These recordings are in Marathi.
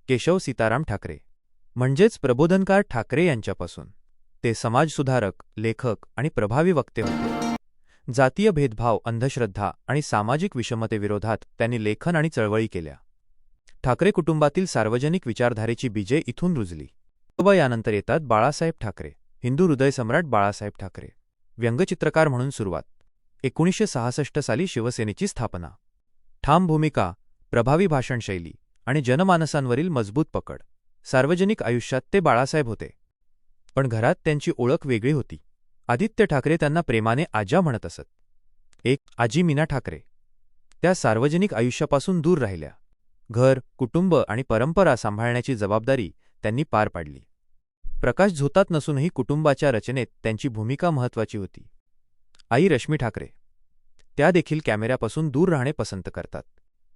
केशव सीताराम ठाकरे म्हणजेच प्रबोधनकार ठाकरे यांच्यापासून ते समाजसुधारक, लेखक आणि प्रभावी वक्ते होते. जातीय भेदभाव, अंधश्रद्धा आणि सामाजिक विषमतेविरोधात त्यांनी लेखन आणि चळवळी केल्या. ठाकरे कुटुंबातील सार्वजनिक विचारधारेची बीजे इथून रुजली. यानंतर येतात बाळासाहेब ठाकरे. हिंदू हृदयसम्राट बाळासाहेब ठाकरे. व्यंगचित्रकार म्हणून सुरुवात. 1966 साली शिवसेनेची स्थापना. ठाम भूमिका, प्रभावी भाषणशैली आणि जनमानसांवरील मजबूत पकड. सार्वजनिक आयुष्यात ते बाळासाहेब होते. पण घरात त्यांची ओळख वेगळी होती. आदित्य ठाकरे त्यांना प्रेमाने आजा म्हणत असत. आजी मीना ठाकरे. त्या सार्वजनिक आयुष्यापासून दूर राहिल्या. घर, कुटुंब आणि परंपरा सांभाळण्याची जबाबदारी त्यांनी पार पाडली. प्रकाश झोतात नसूनही कुटुंबाच्या रचनेत त्यांची भूमिका महत्त्वाची होती. आई रश्मी ठाकरे. त्या देखील कॅमेऱ्यापासून दूर राहणे पसंत करतात.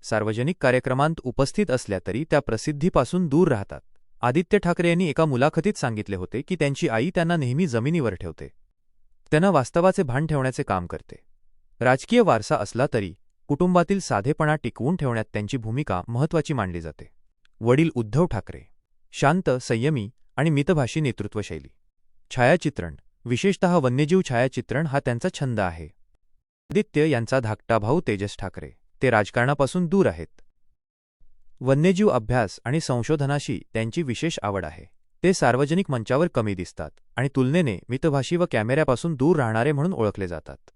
सार्वजनिक कार्यक्रमांत उपस्थित असल्या तरी त्या प्रसिद्धीपासून दूर राहतात. आदित्य ठाकरे यांनी एका मुलाखतीत सांगितले होते की त्यांची आई त्यांना नेहमी जमिनीवर ठेवते. त्यांना वास्तवाचे भान ठेवण्याचे काम करते. राजकीय वारसा असला तरी कुटुंबातील साधेपणा टिकवून ठेवण्यात त्यांची भूमिका महत्त्वाची मानली जाते. वडील उद्धव ठाकरे. शांत, संयमी आणि मितभाषी नेतृत्वशैली. छायाचित्रण, विशेषतः वन्यजीव छायाचित्रण हा त्यांचा छंद आहे. आदित्य यांचा धाकटा भाऊ तेजस ठाकरे. ते राजकारणापासून दूर आहेत. वन्यजीव अभ्यास आणि संशोधनाशी त्यांची विशेष आवड आहे. ते सार्वजनिक मंचावर कमी दिसतात आणि तुलनेने मितभाषी व कॅमेऱ्यापासून दूर राहणारे म्हणून ओळखले जातात.